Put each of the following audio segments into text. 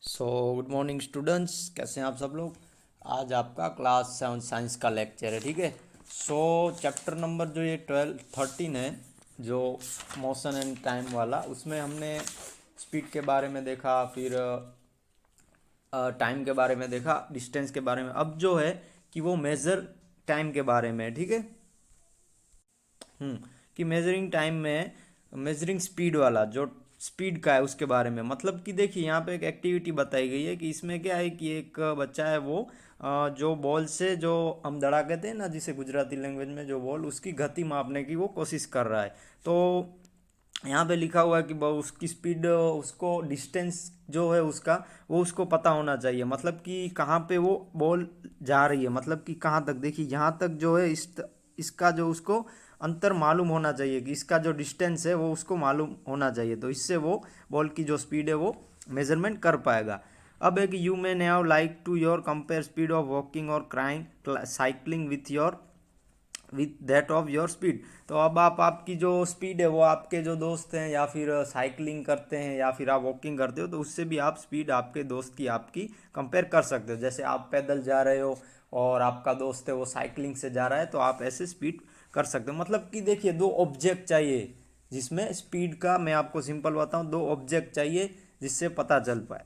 Good morning students, कैसे हैं आप सब लोग। आज आपका क्लास 7 साइंस का लेक्चर है, ठीक है। चैप्टर नंबर जो ये 12-13 है, जो मोशन एंड टाइम वाला, उसमें हमने स्पीड के बारे में देखा, फिर टाइम के बारे में देखा, डिस्टेंस के बारे में। अब जो है कि वो मेज़र टाइम के बारे में है, ठीक है। हम्म कि मेजरिंग टाइम में मेजरिंग स्पीड वाला जो स्पीड का है उसके बारे में, मतलब कि देखिए यहाँ पे एक एक्टिविटी बताई गई है कि इसमें क्या है कि एक बच्चा है, वो जो बॉल से, जो हम दड़ा कहते हैं ना, जिसे गुजराती लैंग्वेज में, जो बॉल, उसकी गति मापने की वो कोशिश कर रहा है। तो यहाँ पे लिखा हुआ है कि उसकी स्पीड, उसको डिस्टेंस जो है उसका, वो उसको पता होना चाहिए, मतलब कि कहाँ पे वो बॉल जा रही है, मतलब कि कहाँ तक। देखिए यहाँ तक जो है, इसका जो उसको अंतर मालूम होना चाहिए, कि इसका जो डिस्टेंस है वो उसको मालूम होना चाहिए, तो इससे वो बॉल की जो स्पीड है वो मेजरमेंट कर पाएगा। अब है कि you may now like to your compare speed of walking और crying cycling with that of your speed. तो अब आप आपकी जो स्पीड है वो आपके जो दोस्त हैं, या फिर साइकिलिंग करते हैं, या फिर आप वॉकिंग करते हो, तो उससे भी आप स्पीड आपके दोस्त की आपकी कंपेयर कर सकते हो। जैसे आप पैदल जा रहे हो और आपका दोस्त है वो साइकिलिंग से जा रहा है, तो आप ऐसे स्पीड कर सकते हो। मतलब कि देखिए, दो ऑब्जेक्ट चाहिए जिसमें स्पीड का, मैं आपको सिंपल बताऊं, दो ऑब्जेक्ट चाहिए जिससे पता चल पाए।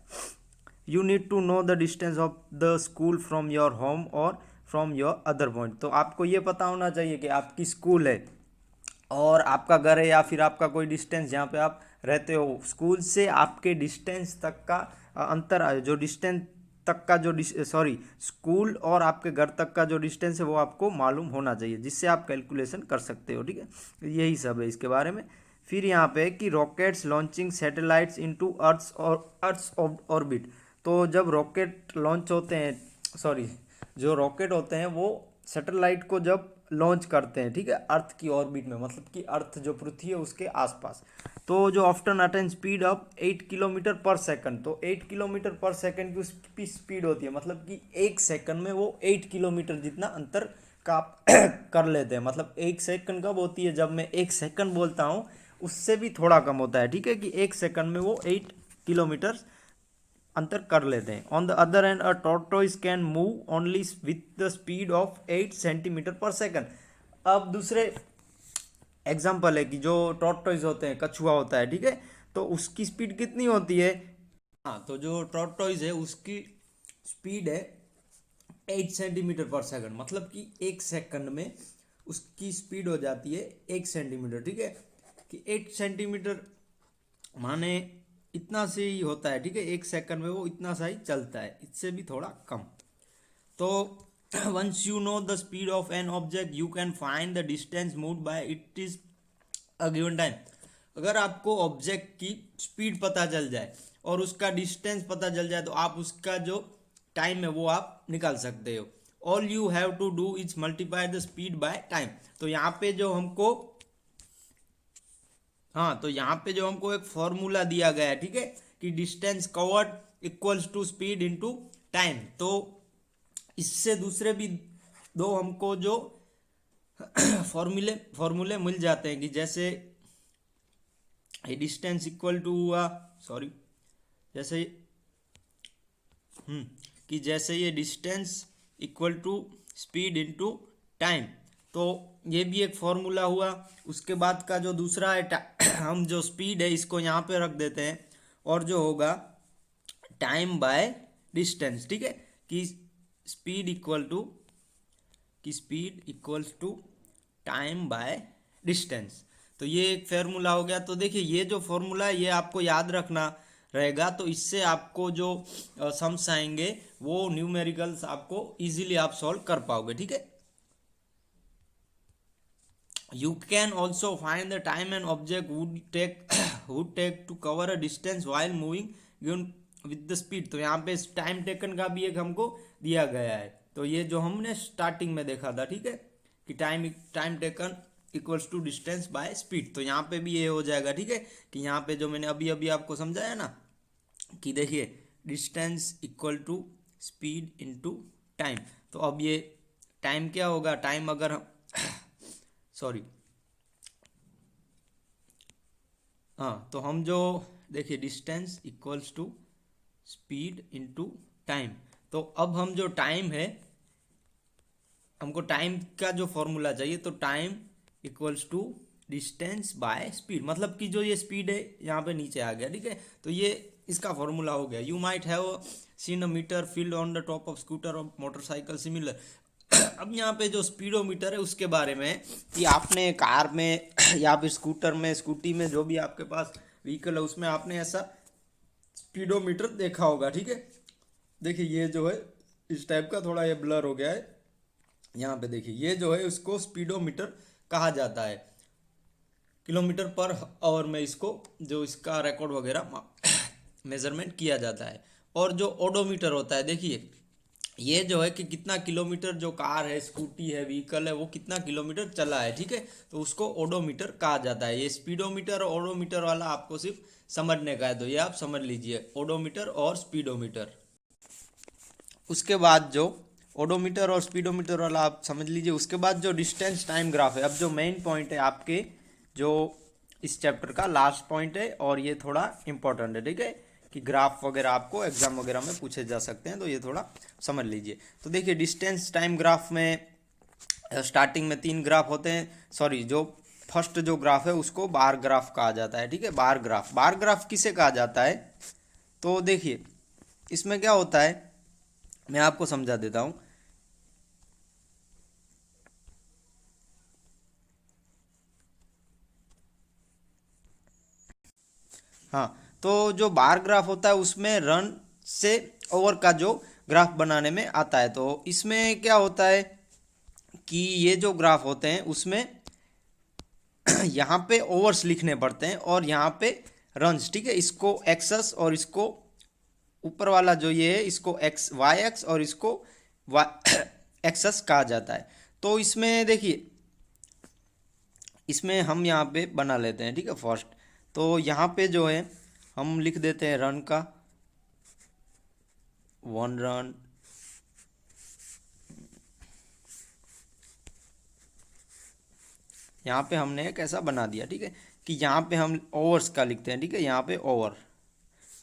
You need to know the distance of the school from your home और फ्रॉम योर अदर पॉइंट। तो आपको ये पता होना चाहिए कि आपकी स्कूल है और आपका घर है, या फिर आपका कोई डिस्टेंस जहाँ पे आप रहते हो, स्कूल से आपके डिस्टेंस तक का अंतर है, जो डिस्टेंस तक का जो सॉरी, स्कूल और आपके घर तक का जो डिस्टेंस है वो आपको मालूम होना चाहिए, जिससे आप कैलकुलेशन कर सकते हो, ठीक है। यही सब है इसके बारे में। फिर यहाँ पे कि rockets launching satellites into earth's orbit. तो जब रॉकेट लॉन्च होते हैं, सॉरी, जो रॉकेट होते हैं वो सैटेलाइट को जब लॉन्च करते हैं, ठीक है, अर्थ की ऑर्बिट में, मतलब कि अर्थ जो पृथ्वी है उसके आसपास, तो जो often attain speed of 8 kilometre पर सेकंड। तो 8 किलोमीटर पर सेकंड की उसकी स्पीड होती है, मतलब कि एक सेकंड में वो 8 किलोमीटर जितना अंतर का आप कर लेते हैं। मतलब एक सेकंड कब होती है, जब मैं एक सेकंड बोलता हूँ, उससे भी थोड़ा कम होता है, ठीक है, कि एक सेकंड में वो 8 किलोमीटर अंतर कर लेते हैं। On the other and a tortoise can move only with the speed of 8 centimetre पर सेकंड। अब दूसरे एग्जाम्पल है कि जो टॉर्टोइज होते हैं, कछुआ होता है, ठीक है, तो उसकी स्पीड कितनी होती है। हाँ, तो जो टॉर्टोइज है उसकी स्पीड है 8 सेंटीमीटर पर सेकंड, मतलब कि एक सेकंड में उसकी स्पीड हो जाती है 1 सेंटीमीटर, ठीक है। कि 8 सेंटीमीटर माने इतना से ही होता है, ठीक है, एक सेकंड में वो इतना सा ही चलता है, इससे भी थोड़ा कम। तो once you know the speed of an object you can find the distance moved by it is a given time. अगर आपको ऑब्जेक्ट की स्पीड पता चल जाए और उसका डिस्टेंस पता चल जाए, तो आप उसका जो टाइम है वो आप निकाल सकते हो। All you have to do is multiply the speed by time. तो यहाँ पे जो हमको, हाँ, तो यहाँ पे जो हमको एक फॉर्मूला दिया गया है, ठीक है, कि distance covered equals to speed into time. तो इससे दूसरे भी दो हमको जो फॉर्मूले फॉर्मूले मिल जाते हैं, कि जैसे ये डिस्टेंस इक्वल टू हुआ, सॉरी, जैसे कि जैसे ये distance equal to speed into time, तो ये भी एक फॉर्मूला हुआ। उसके बाद का जो दूसरा है, हम जो स्पीड है इसको यहाँ पे रख देते हैं, और जो होगा टाइम बाय डिस्टेंस, ठीक है, कि स्पीड इक्वल टू, कि speed equals to time by distance. तो ये एक फार्मूला हो गया। तो देखिए, ये जो फॉर्मूला है ये आपको याद रखना रहेगा, तो इससे आपको जो सम्स आएंगे वो न्यूमेरिकल्स आपको इजीली आप सॉल्व कर पाओगे, ठीक है। You can also find the time and object would take would take to cover a distance while moving given with the speed. तो यहाँ पे टाइम टेकन का भी एक हमको दिया गया है। तो ये जो हमने स्टार्टिंग में देखा था, ठीक है, कि time time taken equals to distance by speed, तो यहाँ पे भी ये हो जाएगा, ठीक है, कि यहाँ पे जो मैंने अभी अभी आपको समझाया ना, कि देखिए distance equal to speed into time. तो अब ये टाइम क्या होगा, टाइम अगर हम सॉरी, हाँ, तो हम जो देखिए distance equals to speed into time. तो अब हम जो टाइम है, हमको टाइम का जो फॉर्मूला चाहिए, तो time equals to distance by speed, मतलब कि जो ये स्पीड है यहाँ पे नीचे आ गया, ठीक है। तो ये इसका फॉर्मूला हो गया। You might have seen a meter field on the top of scooter और मोटरसाइकिल सिमिलर। अब यहाँ पे जो स्पीडोमीटर है उसके बारे में है कि आपने कार में या फिर स्कूटर में, स्कूटी में, जो भी आपके पास व्हीकल है उसमें आपने ऐसा स्पीडोमीटर देखा होगा, ठीक है। देखिए ये जो है इस टाइप का, थोड़ा ये ब्लर हो गया है यहाँ पे, देखिए ये जो है उसको स्पीडोमीटर कहा जाता है। किलोमीटर पर आवर में इसको, जो इसका रिकॉर्ड वगैरह मेजरमेंट किया जाता है। और जो ओडोमीटर होता है, देखिए ये जो है कि कितना किलोमीटर जो कार है, स्कूटी है, व्हीकल है, वो कितना किलोमीटर चला है, ठीक है। तो उसको ओडोमीटर कहा जाता है। ये स्पीडोमीटर और ओडोमीटर वाला आपको सिर्फ समझने का है, तो ये आप समझ लीजिए, ओडोमीटर और स्पीडोमीटर। उसके बाद जो ओडोमीटर और स्पीडोमीटर वाला आप समझ लीजिए। उसके बाद जो डिस्टेंस टाइम ग्राफ है, अब जो मेन पॉइंट है आपके, जो इस चैप्टर का लास्ट पॉइंट है, और ये थोड़ा इंपॉर्टेंट है, ठीक है, कि ग्राफ वगैरह आपको एग्जाम वगैरह में पूछे जा सकते हैं, तो ये थोड़ा समझ लीजिए। तो देखिए डिस्टेंस टाइम ग्राफ में स्टार्टिंग में 3 ग्राफ होते हैं, सॉरी, जो फर्स्ट जो ग्राफ है उसको बार ग्राफ कहा जाता है, ठीक है। बार ग्राफ किसे कहा जाता है, तो देखिए इसमें क्या होता है, मैं आपको समझा देता हूँ। हाँ, तो जो बार ग्राफ होता है उसमें रन से ओवर का जो ग्राफ बनाने में आता है। तो इसमें क्या होता है कि ये जो ग्राफ होते हैं उसमें यहाँ पे ओवर्स लिखने पड़ते हैं और यहाँ पे रन्स, ठीक है। इसको एक्सेस और इसको ऊपर वाला जो ये है इसको एक्स वाई एक्स और इसको वाई एक्सेस कहा जाता है। तो इसमें देखिए, इसमें हम यहाँ पे बना लेते हैं, ठीक है, फर्स्ट। तो यहाँ पे जो है हम लिख देते हैं रन का 1 रन, यहाँ पे हमने एक ऐसा बना दिया, ठीक है, कि यहाँ पे हम ओवर्स का लिखते हैं, ठीक है, यहाँ पे ओवर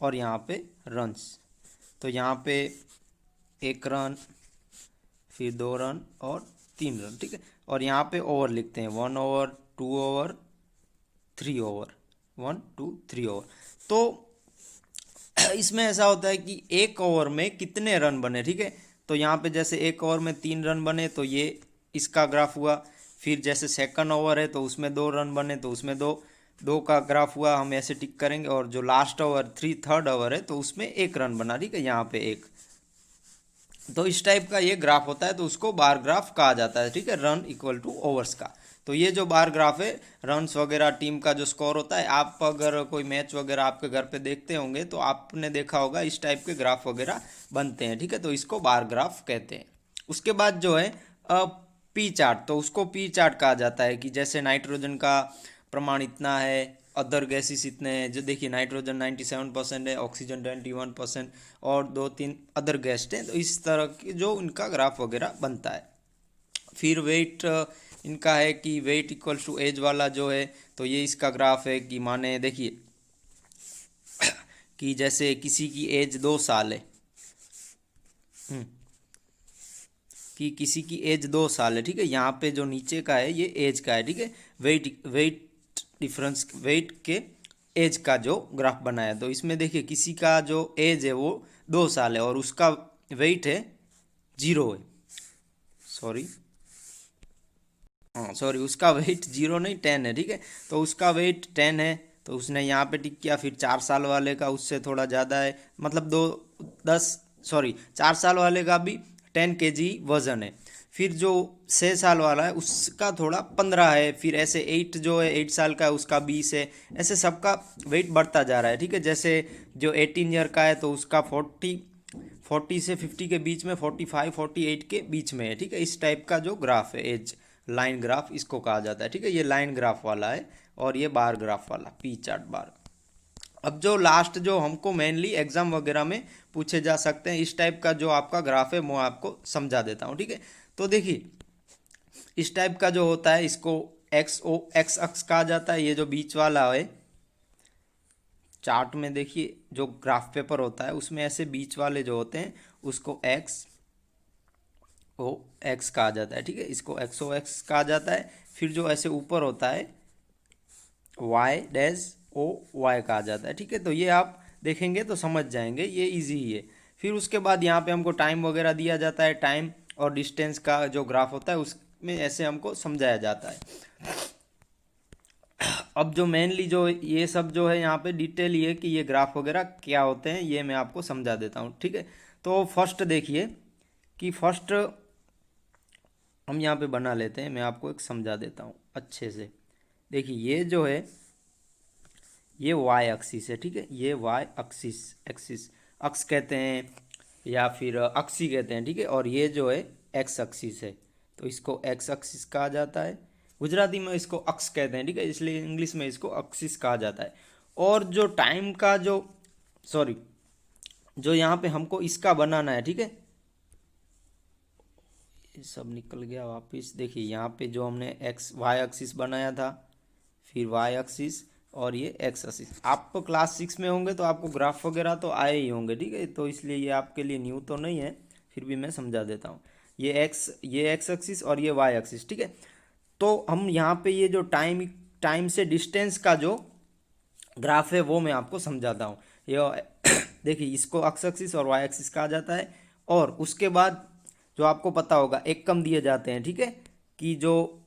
और यहाँ पे रन्स। तो यहाँ पे 1 रन, फिर 2 रन और 3 रन, ठीक है। और यहाँ पे ओवर लिखते हैं 1 ओवर, 2 ओवर, 3 ओवर, 1 2 3 ओवर। तो इसमें ऐसा होता है कि 1 ओवर में कितने रन बने, ठीक है। तो यहाँ पे जैसे 1 ओवर में 3 रन बने तो ये इसका ग्राफ हुआ। फिर जैसे सेकंड ओवर है तो उसमें 2 रन बने तो उसमें दो दो का ग्राफ हुआ, हम ऐसे टिक करेंगे। और जो लास्ट ओवर थर्ड ओवर है तो उसमें 1 रन बना, ठीक है, यहाँ पे 1। तो इस टाइप का ये ग्राफ होता है, तो उसको बार ग्राफ कहा जाता है, ठीक है, रन इक्वल टू ओवर्स का। तो ये जो बार ग्राफ है, रन्स वगैरह टीम का जो स्कोर होता है, आप अगर कोई मैच वगैरह आपके घर पे देखते होंगे तो आपने देखा होगा इस टाइप के ग्राफ वगैरह बनते हैं, ठीक है। तो इसको बार ग्राफ कहते हैं। उसके बाद जो है पी चार्ट, तो उसको पी चार्ट कहा जाता है कि जैसे नाइट्रोजन का प्रमाण इतना है, अदर गैसेस इतने हैं। जो देखिए नाइट्रोजन 97% है, ऑक्सीजन 21% और 2-3 अदर गैस हैं। तो इस तरह की जो इनका ग्राफ वगैरह बनता है। फिर वेट इनका है कि वेट इक्वल्स टू एज वाला जो है, तो ये इसका ग्राफ है कि माने देखिए कि जैसे किसी की एज 2 साल है, कि किसी की एज 2 साल है, ठीक है। यहाँ पे जो नीचे का है ये एज का है, ठीक है। वेट डिफरेंस, वेट के एज का जो ग्राफ बनाया, तो इसमें देखिए किसी का जो एज है वो 2 साल है और उसका वेट है 0 है, सॉरी, हाँ सॉरी, उसका वेट 0 नहीं 10 है, ठीक है। तो उसका वेट 10 है तो उसने यहाँ पे टिक किया। फिर 4 साल वाले का उससे थोड़ा ज़्यादा है, मतलब 4 साल वाले का भी 10 kg वजन है। फिर जो 6 साल वाला है उसका थोड़ा 15 है। फिर ऐसे 8 जो है 8 साल का है उसका 20 है। ऐसे सबका वेट बढ़ता जा रहा है, ठीक है। जैसे जो 18 ईयर का है तो उसका 40 से 50 के बीच में, 45 48 के बीच में है, ठीक है। इस टाइप का जो ग्राफ है एज लाइन ग्राफ इसको कहा जाता है, ठीक है। ये लाइन ग्राफ वाला है और ये बार ग्राफ वाला, पी चार्ट बार। अब जो लास्ट जो हमको मेनली एग्जाम वगैरह में पूछे जा सकते हैं, इस टाइप का जो आपका ग्राफ है वो आपको समझा देता हूँ, ठीक है। तो देखिए इस टाइप का जो होता है इसको एक्स अक्ष कहा जाता है। ये जो बीच वाला है चार्ट में देखिए जो ग्राफ पेपर होता है उसमें ऐसे बीच वाले जो होते हैं उसको एक्स कहा जाता है, ठीक है, इसको एक्स कहा जाता है। फिर जो ऐसे ऊपर होता है y कहा जाता है, ठीक है। तो ये आप देखेंगे तो समझ जाएंगे, ये इजी ही है। फिर उसके बाद यहाँ पे हमको टाइम वगैरह दिया जाता है, टाइम और डिस्टेंस का जो ग्राफ होता है उसमें ऐसे हमको समझाया जाता है। अब जो मेनली जो ये सब जो है यहाँ पे डिटेल ये कि ये ग्राफ वगैरह क्या होते हैं ये मैं आपको समझा देता हूँ, ठीक है। तो फर्स्ट देखिए कि फर्स्ट हम यहाँ पे बना लेते हैं, मैं आपको एक समझा देता हूँ अच्छे से। देखिए ये जो है ये वाई एक्सिस है, ठीक है, ये वाई एक्सिस अक्स कहते हैं या फिर अक्सी कहते हैं, ठीक है। और ये जो है एक्स एक्सिस है, तो इसको एक्स एक्सिस कहा जाता है। गुजराती में इसको अक्स कहते हैं, ठीक है, इसलिए इंग्लिश में इसको एक्सिस कहा जाता है। और जो टाइम का जो यहाँ पे हमको इसका बनाना है, ठीक है, ये सब निकल गया वापस। देखिए यहाँ पे जो हमने एक्स वाई एक्सिस बनाया था, फिर वाई एक्सिस और ये एक्स एक्सिस। आप तो क्लास 6 में होंगे तो आपको ग्राफ वगैरह तो आए ही होंगे, ठीक है, तो इसलिए ये आपके लिए न्यू तो नहीं है, फिर भी मैं समझा देता हूँ। ये एक्स एक्सिस और ये वाई एक्सिस, ठीक है। तो हम यहाँ पे ये जो टाइम से डिस्टेंस का जो ग्राफ है वो मैं आपको समझाता हूँ। ये देखिए इसको एक्स एक्सिस और वाई एक्सिस कहा जाता है। और उसके बाद जो आपको पता होगा एकम दिए जाते हैं, ठीक है, कि जो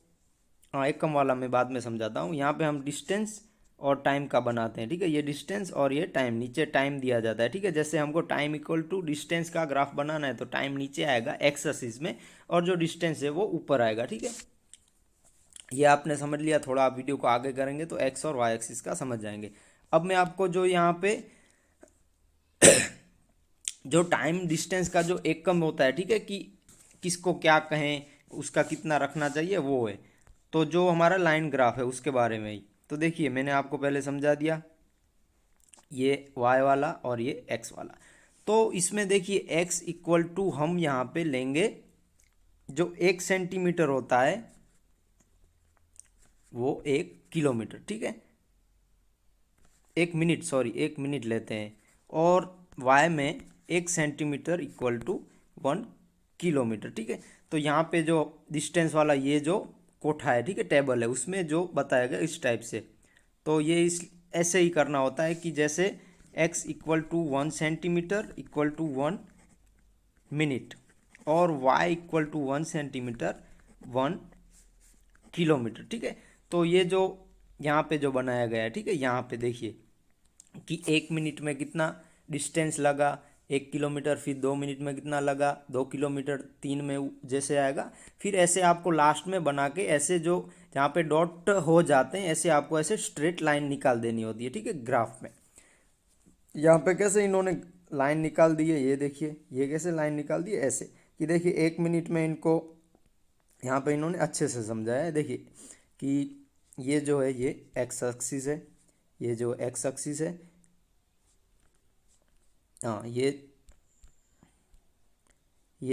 हाँ एकम वाला मैं बाद में समझाता हूँ। यहाँ पे हम डिस्टेंस और टाइम का बनाते हैं, ठीक है, ये डिस्टेंस और ये टाइम, नीचे टाइम दिया जाता है, ठीक है। जैसे हमको टाइम इक्वल टू डिस्टेंस का ग्राफ बनाना है तो टाइम नीचे आएगा एक्स एक्सिस में और जो डिस्टेंस है वो ऊपर आएगा, ठीक है। ये आपने समझ लिया, थोड़ा आप वीडियो को आगे करेंगे तो एक्स और वाई एक्सिस का समझ जाएंगे। अब मैं आपको जो यहाँ पे जो टाइम डिस्टेंस का जो एकम होता है, ठीक है, कि किसको क्या कहें, उसका कितना रखना चाहिए वो है। तो जो हमारा लाइन ग्राफ है उसके बारे में ही तो देखिए मैंने आपको पहले समझा दिया, ये वाई वाला और ये एक्स वाला। तो इसमें देखिए एक्स इक्वल टू हम यहाँ पे लेंगे जो 1 सेंटीमीटर होता है वो 1 किलोमीटर, ठीक है, 1 मिनट, सॉरी 1 मिनट लेते हैं। और वाई में 1 सेंटीमीटर इक्वल टू 1 किलोमीटर, ठीक है। तो यहाँ पे जो डिस्टेंस वाला ये जो कोठा है, ठीक है, टेबल है, उसमें जो बताया गया इस टाइप से। तो ये इस ऐसे ही करना होता है कि जैसे x equal to 1 centimetre equal to 1 minute और y equal to 1 centimetre 1 kilometre, ठीक है। तो ये जो यहाँ पे जो बनाया गया है, ठीक है, यहाँ पे देखिए कि 1 मिनट में कितना डिस्टेंस लगा 1 किलोमीटर, फिर 2 मिनट में कितना लगा 2 किलोमीटर, 3 में जैसे आएगा। फिर ऐसे आपको लास्ट में बना के ऐसे जो जहाँ पे डॉट हो जाते हैं ऐसे आपको ऐसे स्ट्रेट लाइन निकाल देनी होती है, ठीक है, ग्राफ में। यहाँ पे कैसे इन्होंने लाइन निकाल दी है ये देखिए, ये कैसे लाइन निकाल दी है ऐसे कि देखिए 1 मिनट में इनको यहाँ पे इन्होंने अच्छे से समझाया है। देखिए कि ये जो है ये एक्स एक्सिस है, ये जो एक्स एक्सिस है, हाँ ये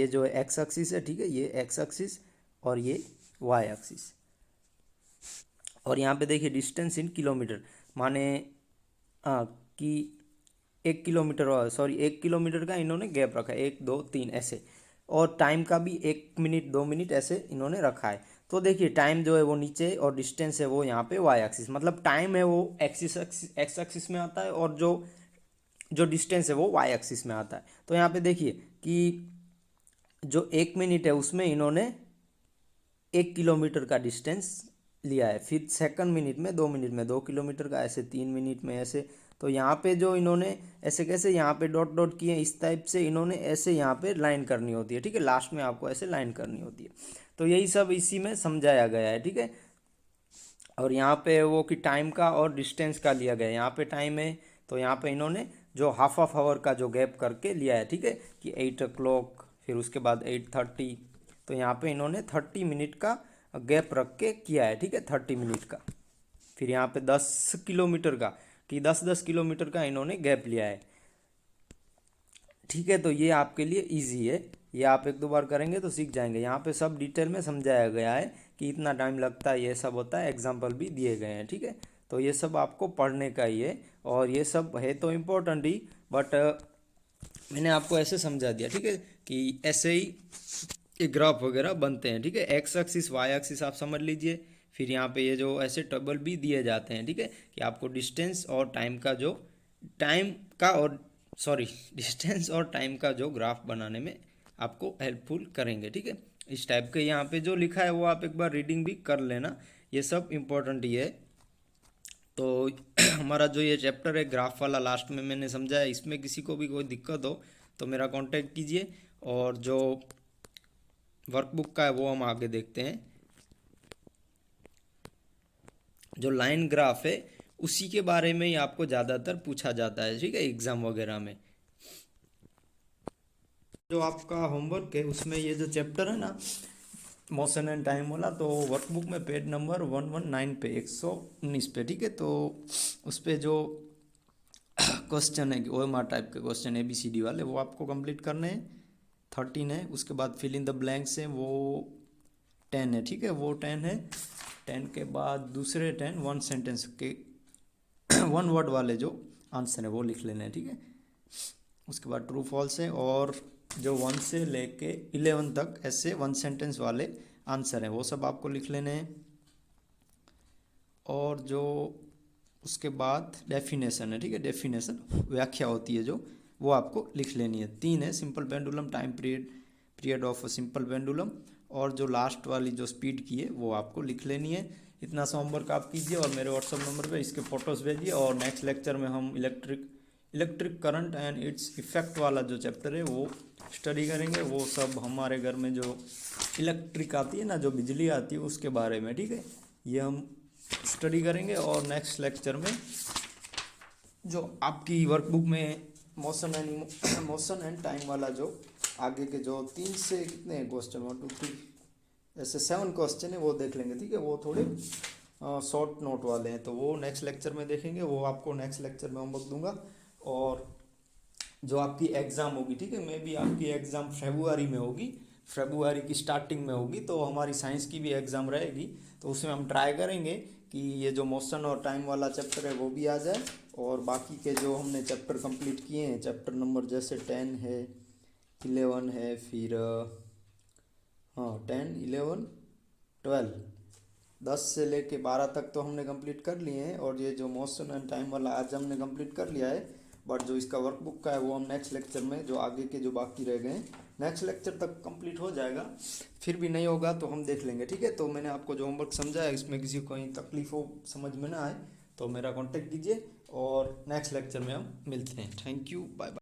जो है एक्स एक्सिस है, ठीक है, ये एक्स एक्सिस और ये वाई एक्सिस। और यहाँ पे देखिए डिस्टेंस इन किलोमीटर, माने हाँ कि 1 किलोमीटर, सॉरी 1 किलोमीटर का इन्होंने गैप रखा है, 1 2 3 ऐसे। और टाइम का भी 1 मिनट 2 मिनट ऐसे इन्होंने रखा है। तो देखिए टाइम जो है वो नीचे और डिस्टेंस है वो यहाँ पे वाई एक्सिस, मतलब टाइम है वो एक्स एक्सिस में आता है और जो जो डिस्टेंस है वो वाई एक्सिस में आता है। तो यहाँ पे देखिए कि जो 1 मिनट है उसमें इन्होंने 1 किलोमीटर का डिस्टेंस लिया है, फिर सेकंड मिनट में 2 मिनट में 2 किलोमीटर का, ऐसे 3 मिनट में ऐसे। तो यहाँ पे जो इन्होंने ऐसे कैसे यहाँ पे डॉट डॉट किए इस टाइप से इन्होंने ऐसे यहाँ पे लाइन करनी होती है, ठीक है, लास्ट में आपको ऐसे लाइन करनी होती है। तो यही सब इसी में समझाया गया है, ठीक है। और यहाँ पे वो कि टाइम का और डिस्टेंस का लिया गया है, यहाँ पे टाइम है तो यहाँ पे इन्होंने जो हाफ ऑफ आवर का जो गैप करके लिया है, ठीक है, कि 8 o'clock, फिर उसके बाद 8:30। तो यहाँ पे इन्होंने 30 मिनट का गैप रख के किया है, ठीक है, 30 मिनट का। फिर यहाँ पे 10 किलोमीटर का कि 10-10 किलोमीटर का इन्होंने गैप लिया है, ठीक है। तो ये आपके लिए इजी है, ये आप 1-2 बार करेंगे तो सीख जाएंगे। यहाँ पे सब डिटेल में समझाया गया है कि इतना टाइम लगता है, ये सब होता है, एग्जाम्पल भी दिए गए हैं, ठीक है। तो ये सब आपको पढ़ने का ही है और ये सब है तो इम्पोर्टेंट ही, बट मैंने आपको ऐसे समझा दिया, ठीक है, कि ऐसे ही ये ग्राफ वगैरह बनते हैं, ठीक है। एक्स एक्सिस वाई एक्सिस आप समझ लीजिए, फिर यहाँ पे ये जो ऐसे टेबल भी दिए जाते हैं, ठीक है, कि आपको डिस्टेंस और टाइम का जो टाइम का और सॉरी डिस्टेंस और टाइम का जो ग्राफ बनाने में आपको हेल्पफुल करेंगे, ठीक है। इस टाइप के यहाँ पे जो लिखा है वो आप एक बार रीडिंग भी कर लेना, ये सब इम्पोर्टेंट ही है। तो हमारा जो ये चैप्टर है ग्राफ वाला लास्ट में मैंने समझा है, इसमें किसी को भी कोई दिक्कत हो तो मेरा कांटेक्ट कीजिए, और जो वर्कबुक का है वो हम आगे देखते हैं। जो लाइन ग्राफ है उसी के बारे में ही आपको ज़्यादातर पूछा जाता है, ठीक है, एग्ज़ाम वगैरह में। जो आपका होमवर्क है उसमें ये जो चैप्टर है ना मोशन एंड टाइम वाला, तो वर्कबुक में पेज नंबर 119 पे 119 पे, ठीक है, तो उस पे जो क्वेश्चन है OMR टाइप के क्वेश्चन ABCD वाले वो आपको कंप्लीट करने हैं। 13 है, उसके बाद फिल इन द ब्लैंक्स है वो 10 है, ठीक है, वो 10 है। 10 के बाद दूसरे 10 वन सेंटेंस के 1 वर्ड वाले जो आंसर है वो लिख लेने हैं, ठीक है। उसके बाद ट्रू फॉल्स है, और जो 1 से लेके 11 तक ऐसे 1 सेंटेंस वाले आंसर हैं वो सब आपको लिख लेने हैं। और जो उसके बाद डेफिनेशन है, ठीक है, डेफिनेशन व्याख्या होती है जो, वो आपको लिख लेनी है। 3 है simple pendulum, time period of a simple pendulum, और जो लास्ट वाली जो स्पीड की है वो आपको लिख लेनी है। इतना सा होमवर्क आप कीजिए और मेरे व्हाट्सअप नंबर पे इसके फ़ोटोज़ भेजिए। और नेक्स्ट लेक्चर में हम electric current and its effect वाला जो चैप्टर है वो स्टडी करेंगे। वो सब हमारे घर में जो इलेक्ट्रिक आती है ना, जो बिजली आती है उसके बारे में, ठीक है, ये हम स्टडी करेंगे। और नेक्स्ट लेक्चर में जो आपकी वर्कबुक में मोशन एंड टाइम वाला जो आगे के जो 3 से कितने क्वेश्चन 1 2 3 ऐसे 7 क्वेश्चन है वो देख लेंगे, ठीक है। वो थोड़े शॉर्ट नोट वाले हैं तो वो नेक्स्ट लेक्चर में देखेंगे, वो आपको नेक्स्ट लेक्चर में होमवर्क दूंगा। और जो आपकी एग्ज़ाम होगी, ठीक है, मे बी आपकी एग्ज़ाम फरवरी में होगी, फरवरी की स्टार्टिंग में होगी, तो हमारी साइंस की भी एग्ज़ाम रहेगी, तो उसमें हम ट्राई करेंगे कि ये जो मोशन और टाइम वाला चैप्टर है वो भी आ जाए। और बाकी के जो हमने चैप्टर कंप्लीट किए हैं, चैप्टर नंबर जैसे 10 है, 11 है, फिर 10 11 12 10 से लेके 12 तक तो हमने कंप्लीट कर लिए हैं। और ये जो मोशन एंड टाइम वाला आज हमने कंप्लीट कर लिया है, बट जो इसका वर्कबुक का है वो हम नेक्स्ट लेक्चर में जो आगे के जो बाकी रह गए हैं नेक्स्ट लेक्चर तक कंप्लीट हो जाएगा। फिर भी नहीं होगा तो हम देख लेंगे, ठीक है। तो मैंने आपको जो होमवर्क समझा है इसमें किसी को कहीं तकलीफ हो, समझ में ना आए तो मेरा कांटेक्ट कीजिए, और नेक्स्ट लेक्चर में हम मिलते हैं। Thank you, bye bye.